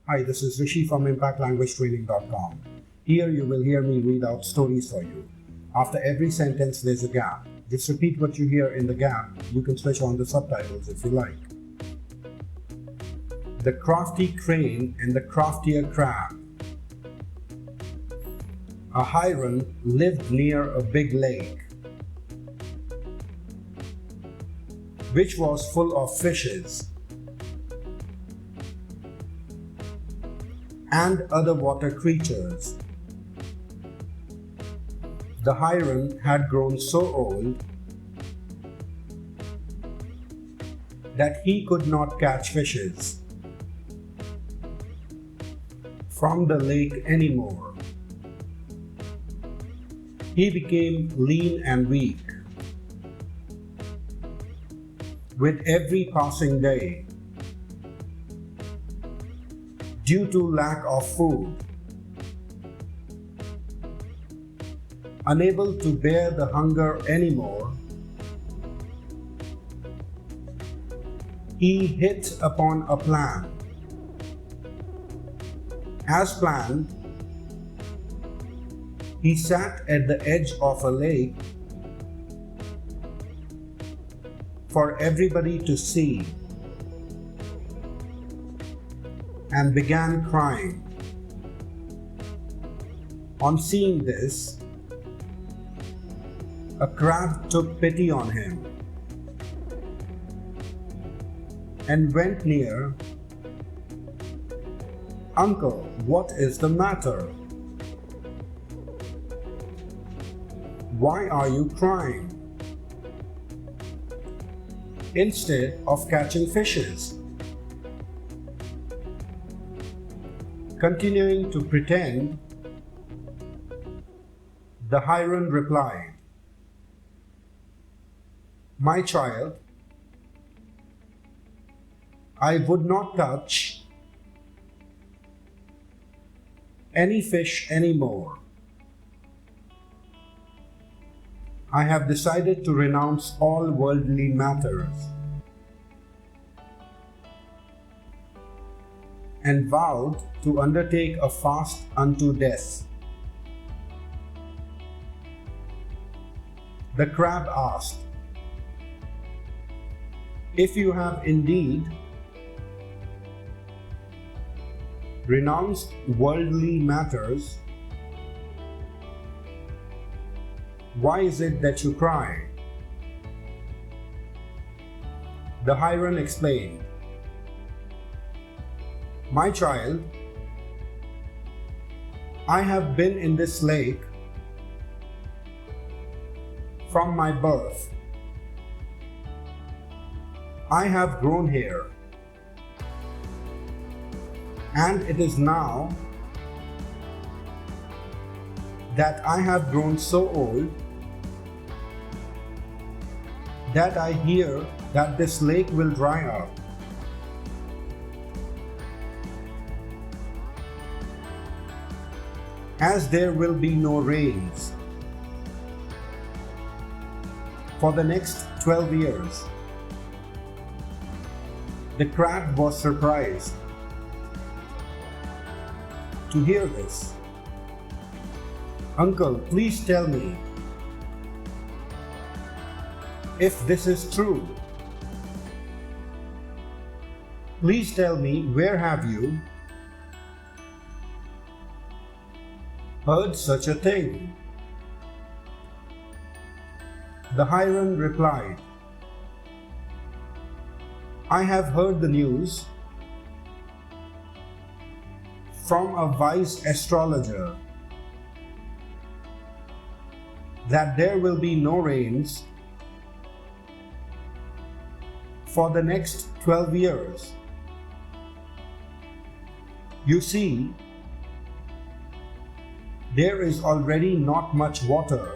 Hi, this is Rishi from ImpactLanguageTraining.com. Here you will hear me read out stories for you. After every sentence, there's a gap. Just repeat what you hear in the gap. You can switch on the subtitles if you like. The Crafty Crane and the Craftier Crab. A Hyran lived near a big lake, which was full of fishes and other water creatures. The Hyran had grown so old that he could not catch fishes from the lake anymore. He became lean and weak with every passing day due to lack of food. Unable to bear the hunger anymore, he hit upon a plan. As planned, he sat at the edge of a lake for everybody to see and began crying. On seeing this, a crab took pity on him and went near. "Uncle, what is the matter? Why are you crying instead of catching fishes?" Continuing to pretend, the Hyran replied, "My child, I would not touch any fish anymore. I have decided to renounce all worldly matters and vowed to undertake a fast unto death." The crab asked, "If you have indeed renounced worldly matters, why is it that you cry?" The Hyran explained, "My child, I have been in this lake from my birth. I have grown here, and it is now that I have grown so old that I hear that this lake will dry up. As there will be no rains for the next 12 years. The crab was surprised to hear this. "Uncle, please tell me if this is true. Please tell me, where have you heard such a thing?" The Hyran replied, "I have heard the news from a wise astrologer that there will be no rains for the next 12 years. You see, there is already not much water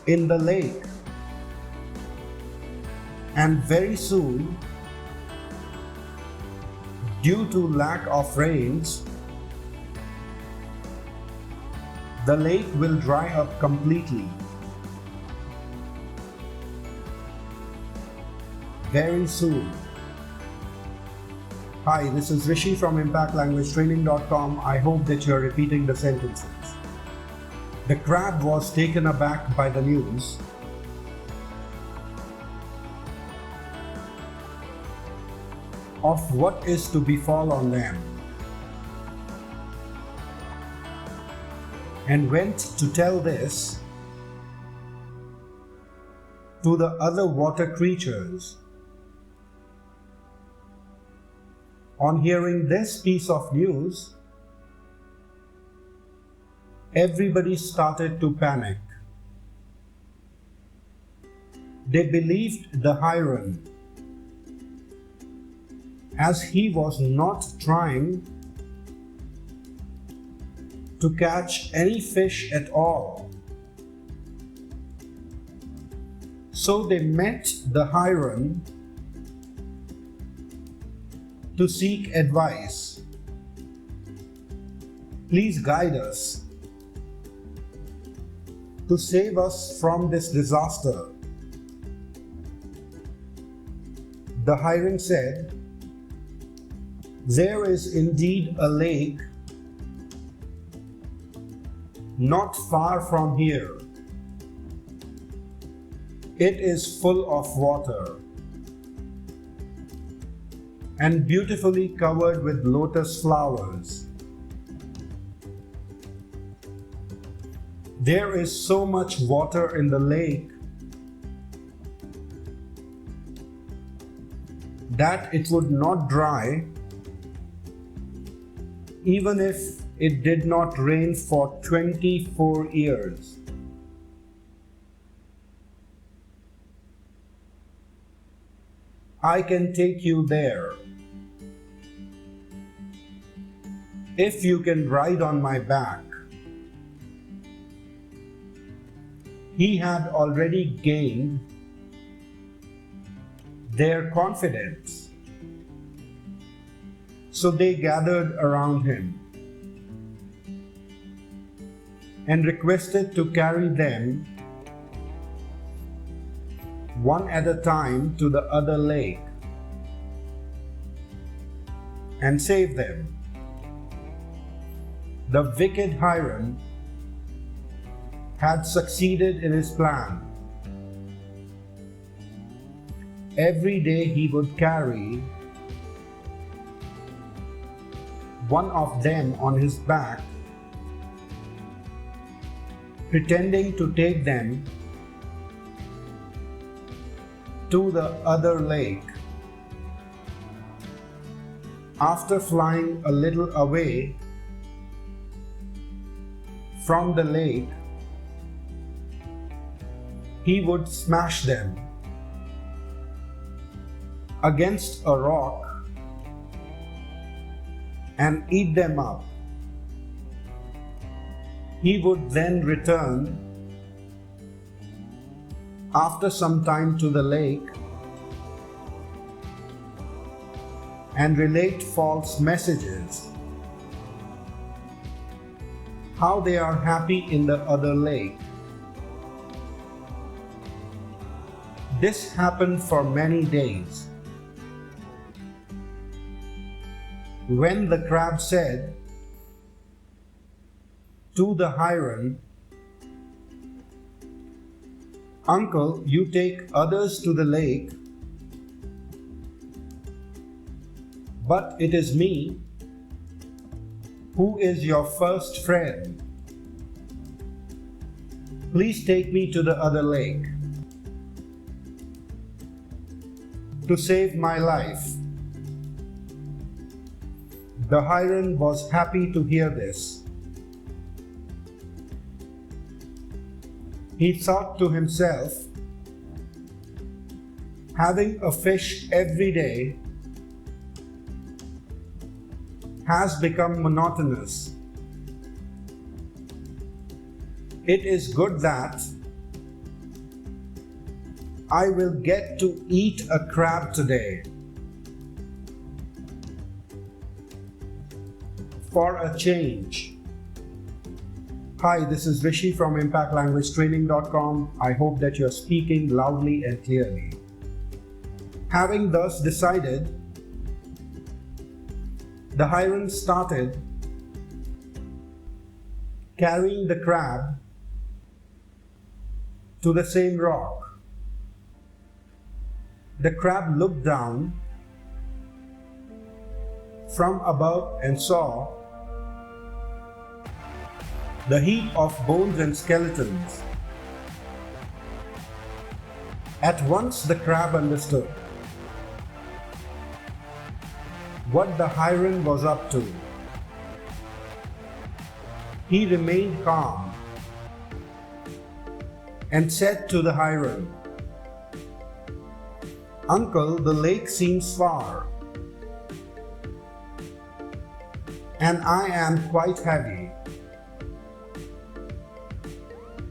in the lake, and very soon, due to lack of rains, the lake will dry up completely. very soon. Hi, this is Rishi from ImpactLanguageTraining.com. I hope that you're repeating the sentences. The crab was taken aback by the news of what is to befall on them, and went to tell this to the other water creatures. On hearing this piece of news, everybody started to panic. They believed the Hyran, as he was not trying to catch any fish at all. So they met the Hyran to seek advice. Please guide us to save us from this disaster. The Hyran said, "There is indeed a lake not far from here. It is full of water and beautifully covered with lotus flowers. There is so much water in the lake that it would not dry even if it did not rain for 24 years. I can take you there if you can ride on my back." He had already gained their confidence, so they gathered around him and requested to carry them one at a time to the other lake and save them. The wicked Hyran had succeeded in his plan. Every day he would carry one of them on his back, pretending to take them to the other lake. After flying a little away from the lake, he would smash them against a rock and eat them up. He would then return after some time to the lake and relate false messages, how they are happy in the other lake. This happened for many days. When the crab said to the Hyran, "Uncle, you take others to the lake, but it is me who is your first friend. Please take me to the other lake to save my life." The Hyran was happy to hear this. He thought to himself, "Having a fish every day has become monotonous. It is good that I will get to eat a crab today for a change." Hi, this is Rishi from ImpactLanguageTraining.com. I hope that you're speaking loudly and clearly. Having thus decided The Hyran started carrying the crab to the same rock. The crab looked down from above and saw the heap of bones and skeletons. At once the crab understood what the Hyran was up to. He remained calm and said to the Hyran, "Uncle, the lake seems far, and I am quite heavy.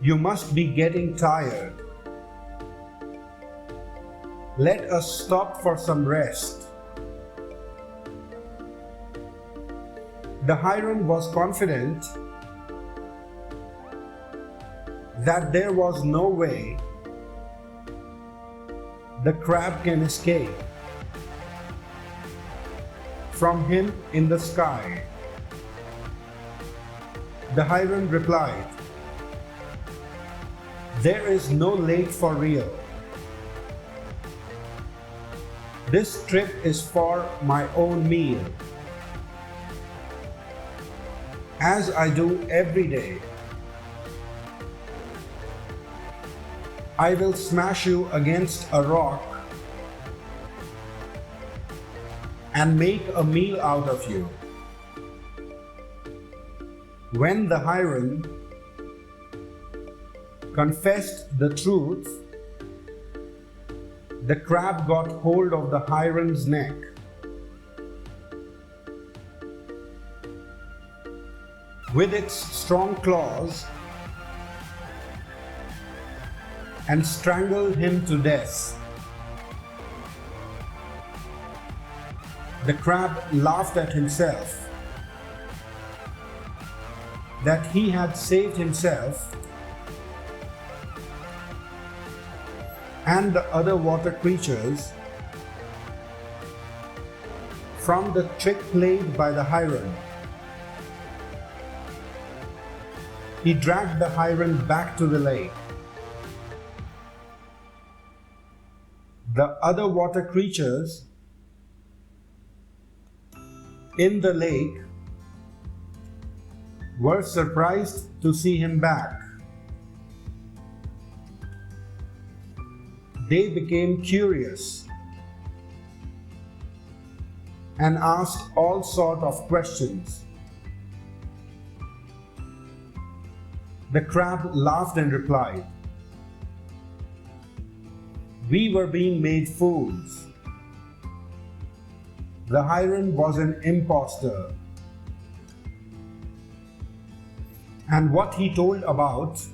You must be getting tired. Let us stop for some rest." The Hyran was confident that there was no way the crab can escape from him in the sky. The Hyran replied, "There is no lake for real. This trip is for my own meal, as I do every day. I will smash you against a rock and make a meal out of you." When the Hyran confessed the truth, the crab got hold of the Hyran's neck. With its strong claws, and strangled him to death. The crab laughed at himself that he had saved himself and the other water creatures from the trick played by the Hyran. He dragged the Hyran back to the lake. The other water creatures in the lake were surprised to see him back. They became curious and asked all sorts of questions. The crab laughed and replied, "We were being made fools. The Hyran was an impostor. And what he told about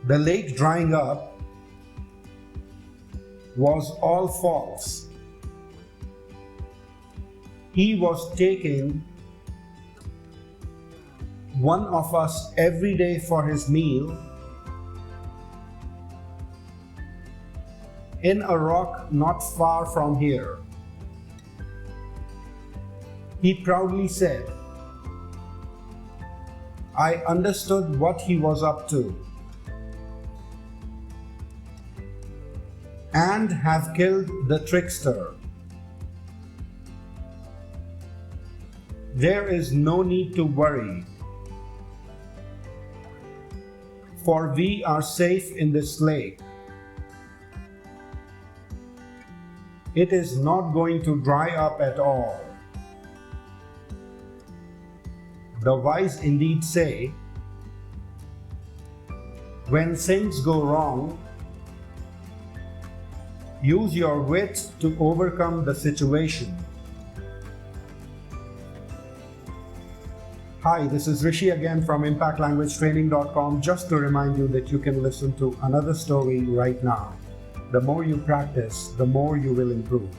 the lake drying up was all false. He was taking one of us every day for his meal in a rock not far from here." He proudly said, "I understood what he was up to and have killed the trickster. There is no need to worry, for we are safe in this lake. It is not going to dry up at all. The wise indeed say, when things go wrong, use your wit to overcome the situation." Hi, this is Rishi again from ImpactLanguageTraining.com, just to remind you that you can listen to another story right now. The more you practice, the more you will improve.